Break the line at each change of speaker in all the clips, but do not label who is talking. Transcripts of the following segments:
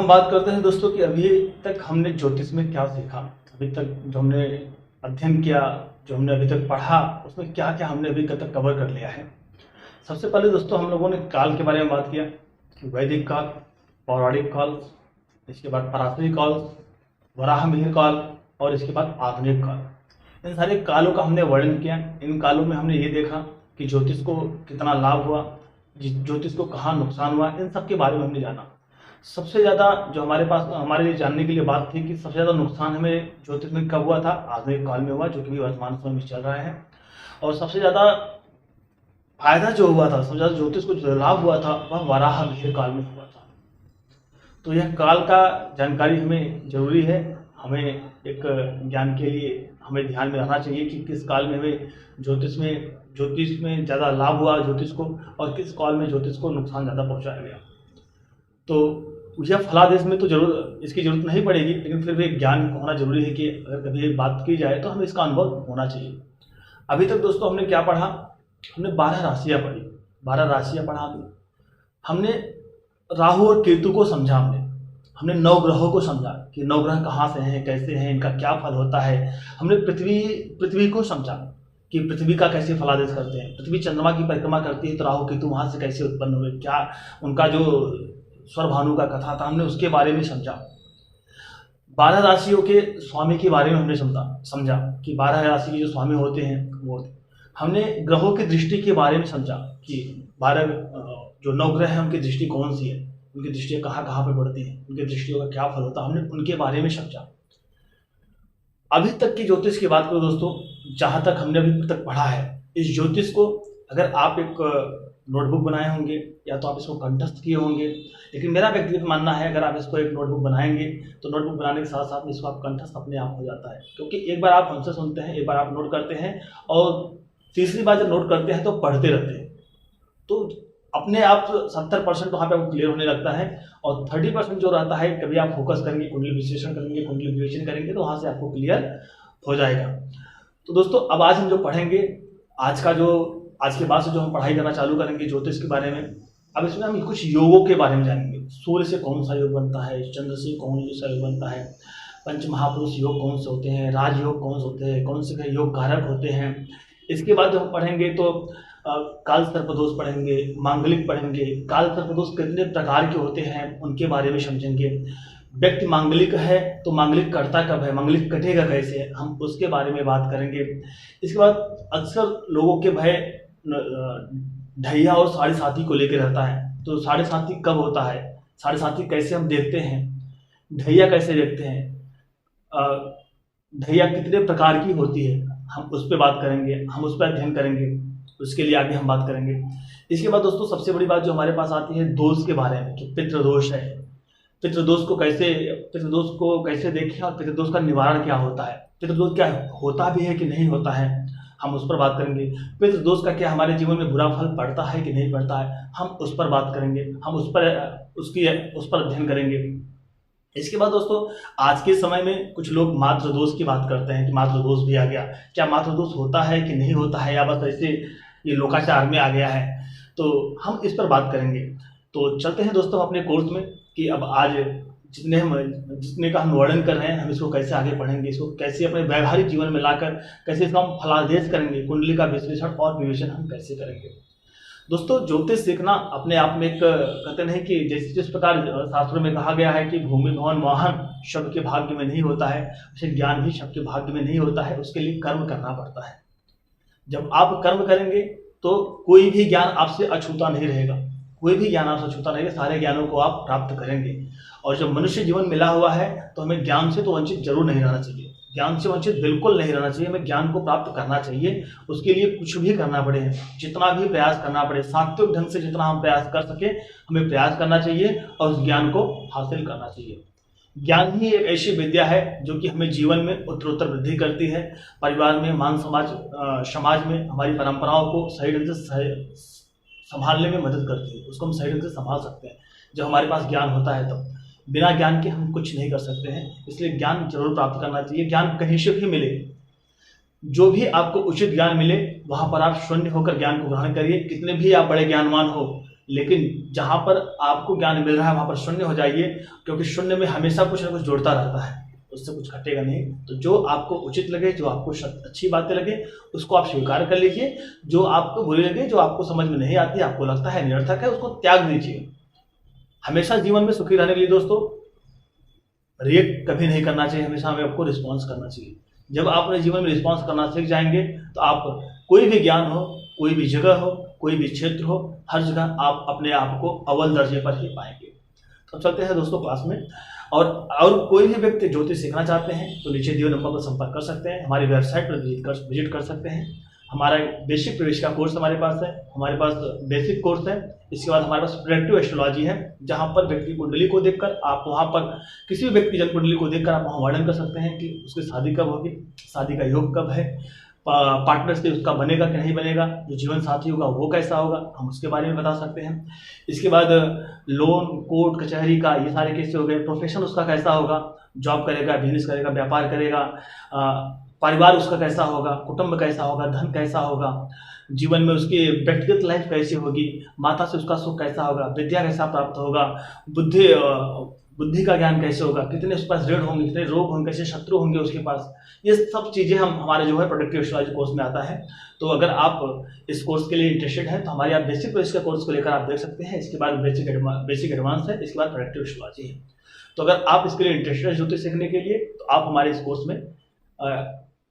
हम बात करते हैं दोस्तों कि अभी तक हमने ज्योतिष में क्या सीखा। अभी तक जो हमने अध्ययन किया, जो हमने अभी तक पढ़ा, उसमें क्या क्या हमने अभी तक कवर कर लिया है। सबसे पहले दोस्तों हम लोगों ने काल के बारे में बात किया कि वैदिक काल, पौराणिक काल, इसके बाद पराशरी काल, वराहमिहिर काल और इसके बाद आधुनिक काल। इन सारे कालों का हमने वर्णन किया। इन कालों में हमने ये देखा कि ज्योतिष को कितना लाभ हुआ, ज्योतिष को कहाँ नुकसान हुआ, इन सब के बारे में हमने जाना। सबसे ज़्यादा जो हमारे पास हमारे लिए जानने के लिए बात थी कि सबसे ज़्यादा नुकसान हमें ज्योतिष में कब हुआ था, आधुनिक काल में हुआ, जो कि वर्तमान समय में चल रहा है। और सबसे ज़्यादा फायदा जो हुआ था, सबसे ज़्यादा ज्योतिष को जो लाभ हुआ था, वह वराहमिहिर काल में हुआ था। तो यह काल का जानकारी हमें जरूरी है। हमें एक ज्ञान के लिए हमें ध्यान में रखना चाहिए कि किस काल में हमें ज्योतिष में ज़्यादा लाभ हुआ ज्योतिष को, और किस काल में ज्योतिष को नुकसान ज़्यादा पहुंचाया गया। तो यह फलादेश में तो जरूर इसकी जरूरत नहीं पड़ेगी, लेकिन फिर भी ज्ञान होना जरूरी है कि अगर कभी बात की जाए तो हमें इसका अनुभव होना चाहिए। अभी तक दोस्तों हमने क्या पढ़ा? हमने 12 राशियाँ पढ़ी, 12 राशियाँ पढ़ा। हमने राहु और केतु को समझा, हमने 9 ग्रहों को समझा कि 9 ग्रह कहाँ से हैं, कैसे हैं, इनका क्या फल होता है। हमने पृथ्वी को समझा कि पृथ्वी का कैसे फलादेश करते हैं। पृथ्वी चंद्रमा की परिक्रमा करती है तो राहु केतु वहाँ से कैसे उत्पन्न हुए, क्या उनका जो स्वरभानु का कथा था, हमने उसके बारे में समझा। 12 राशियों के स्वामी के बारे में हमने समझा कि 12 राशि के जो स्वामी होते हैं वो। हमने ग्रहों की दृष्टि के बारे में समझा कि 12 जो 9 ग्रह हैं उनकी दृष्टि कौन सी है, उनकी दृष्टियाँ कहाँ कहाँ पे पड़ती हैं, उनकी दृष्टियों का क्या फल होता है, हमने उनके बारे में समझा। अभी तक की ज्योतिष की बात करो दोस्तों, जहाँ तक हमने अभी तक पढ़ा है, इस ज्योतिष को अगर आप एक नोटबुक बनाए होंगे या तो आप इसको कंठस्थ किए होंगे, लेकिन मेरा व्यक्तिगत मानना है अगर आप इसको एक नोटबुक बनाएंगे तो नोटबुक बनाने के साथ साथ इसको आप कंठस्थ अपने आप हो जाता है। क्योंकि एक बार आप हमसे सुनते हैं, एक बार आप नोट करते हैं और तीसरी बार जब नोट करते हैं तो पढ़ते रहते हैं, तो अपने आप 70% वहाँ पे आपको क्लियर होने लगता है। और 30% जो रहता है, कभी आप फोकस करेंगे, कुंडली विश्लेषण करेंगे, कुंडली विवेचन करेंगे तो वहाँ से आपको क्लियर हो जाएगा। तो दोस्तों अब आज हम जो पढ़ेंगे, आज के बाद से जो हम पढ़ाई करना चालू करेंगे ज्योतिष के बारे में, अब इसमें हम कुछ योगों के बारे में जानेंगे। सूर्य से कौन सा योग बनता है, चंद्र से कौन सा योग बनता है, पंच महापुरुष योग कौन से होते हैं, राजयोग कौन से होते हैं, कौन से योग कारक होते हैं। इसके बाद जब हम पढ़ेंगे तो काल सर्पदोष पढ़ेंगे, मांगलिक पढ़ेंगे। काल सर्पदोष कितने प्रकार के होते हैं उनके बारे में समझेंगे। व्यक्ति मांगलिक है तो मांगलिक करता कब है, मांगलिक कटेगा कैसे, हम उसके बारे में बात करेंगे। इसके बाद अक्सर लोगों के भय ढैया और साढ़े साथी को लेकर रहता है, तो साढ़े साथी कब होता है, साढ़े साथी कैसे हम देखते हैं, ढैया कैसे देखते हैं, ढैया कितने प्रकार की होती है, हम उस पर बात करेंगे, हम उस पर अध्ययन करेंगे, उसके लिए आगे हम बात करेंगे। इसके बाद दोस्तों सबसे बड़ी बात जो हमारे पास आती है दोष के बारे में कि पितृदोष है, पितृदोष को कैसे देखें और पितृदोष का निवारण क्या होता है, पितृदोष क्या होता भी है कि नहीं होता है, हम उस पर बात करेंगे। पितृदोष का क्या हमारे जीवन में बुरा फल पड़ता है कि नहीं पड़ता है, हम उस पर बात करेंगे, हम उस पर अध्ययन करेंगे। इसके बाद दोस्तों आज के समय में कुछ लोग मातृ दोष की बात करते हैं कि मातृ दोष भी आ गया, क्या मातृ दोष होता है कि नहीं होता है, या बस ऐसे ये लोकाचार में आ गया है, तो हम इस पर बात करेंगे। तो चलते हैं दोस्तों अपने कोर्स में कि अब आज जितने का हम वर्णन कर रहे हैं, हम इसको कैसे आगे पढ़ेंगे, इसको कैसे अपने व्यवहारिक जीवन में लाकर कैसे इसका हम फलादेश करेंगे, कुंडली का विश्लेषण और विवेचन हम कैसे करेंगे। दोस्तों ज्योतिष सीखना अपने आप में एक कहते नहीं कि जिस प्रकार शास्त्रों में कहा गया है कि भूमि भवन वाहन शब्द के भाग्य में नहीं होता है, उसे ज्ञान भी शब्द के भाग्य में नहीं होता है, उसके लिए कर्म करना पड़ता है। जब आप कर्म करेंगे तो कोई भी ज्ञान आपसे अछूता नहीं रहेगा, कोई भी ज्ञान आपसे अछूता रहेगा, सारे ज्ञानों को आप प्राप्त करेंगे। और जब मनुष्य जीवन मिला हुआ है तो हमें ज्ञान से तो वंचित जरूर नहीं रहना चाहिए, ज्ञान से वंचित बिल्कुल नहीं रहना चाहिए, हमें ज्ञान को प्राप्त करना चाहिए। उसके लिए कुछ भी करना पड़े, जितना भी प्रयास करना पड़े, सात्विक ढंग से जितना हम प्रयास कर सके हमें प्रयास करना चाहिए और उस ज्ञान को हासिल करना चाहिए। ज्ञान ही एक ऐसी विद्या है जो कि हमें जीवन में उत्तरोत्तर वृद्धि करती है, परिवार में, मान समाज में हमारी परंपराओं को सही ढंग से संभालने में मदद करती है, उसको हम सही ढंग से संभाल सकते हैं जब हमारे पास ज्ञान होता है। तब बिना ज्ञान के हम कुछ नहीं कर सकते हैं, इसलिए ज्ञान जरूर प्राप्त करना चाहिए। ज्ञान कहीं से भी मिले, जो भी आपको उचित ज्ञान मिले वहां पर आप शून्य होकर ज्ञान को ग्रहण करिए। कितने भी आप बड़े ज्ञानवान हो, लेकिन जहाँ पर आपको ज्ञान मिल रहा है वहाँ पर शून्य हो जाइए, क्योंकि शून्य में हमेशा कुछ ना कुछ जुड़ता रहता है, उससे कुछ घटेगा नहीं। तो जो आपको उचित लगे, जो आपको अच्छी बातें लगे, उसको आप स्वीकार कर लीजिए। जो आपको बुरी लगे, जो आपको समझ में नहीं आती, आपको लगता है निरर्थक है, उसको त्याग दीजिए। हमेशा जीवन में सुखी रहने के लिए दोस्तों रिएक्ट कभी नहीं करना चाहिए, हमेशा हमें आपको रिस्पॉन्स करना चाहिए। जब आप अपने जीवन में रिस्पॉन्स करना सीख जाएंगे तो आप कोई भी ज्ञान हो, कोई भी जगह हो, कोई भी क्षेत्र हो, हर जगह आप अपने आप को अव्वल दर्जे पर ही पाएंगे। तो चलते हैं दोस्तों क्लास में। और कोई भी व्यक्ति ज्योतिष सीखना चाहते हैं तो नीचे दिए नंबर पर संपर्क कर सकते हैं, हमारी वेबसाइट पर विजिट कर सकते हैं। हमारा बेसिक प्रवेश का कोर्स हमारे पास है, हमारे पास बेसिक कोर्स है। इसके बाद हमारे पास प्रेडिक्टिव एस्ट्रोलॉजी है, जहां पर व्यक्ति कुंडली को देखकर आप वहां पर किसी भी व्यक्ति जन्म कुंडली को देखकर आप वहां वर्णन कर सकते हैं कि उसकी शादी कब होगी, शादी का योग कब है, पार्टनर से उसका बनेगा कि नहीं बनेगा, जो जीवन साथी होगा वो कैसा होगा, हम उसके बारे में बता सकते हैं। इसके बाद लोन, कोर्ट कचहरी का ये सारे केस हो गए। प्रोफेशन उसका कैसा होगा, जॉब करेगा, बिजनेस करेगा, व्यापार करेगा, परिवार उसका कैसा होगा, कुटुंब कैसा होगा, धन कैसा होगा, जीवन में उसकी व्यक्तिगत लाइफ कैसी होगी, माता से उसका सुख कैसा होगा, विद्या कैसा प्राप्त होगा, बुद्धि का ज्ञान कैसे होगा, कितने उसके पास ऋण होंगे, कितने रोग होंगे, कैसे शत्रु होंगे उसके पास, ये सब चीज़ें हम हमारे जो है प्रोडक्टिव एस्ट्रोलॉजी कोर्स में आता है। तो अगर आप इस कोर्स के लिए इंटरेस्टेड हैं तो हमारे आप बेसिक प्रोसेस के कोर्स को लेकर आप देख सकते हैं। इसके बाद बेसिक एडवांस है, इसके बाद प्रोडक्टिव एस्ट्रोलॉजी है। तो अगर आप इसके लिए इंटरेस्टेड हैं ज्योतिष सीखने के लिए तो आप हमारे इस कोर्स में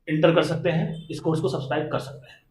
इंटर कर सकते हैं, इस कोर्स को सब्सक्राइब कर सकते हैं।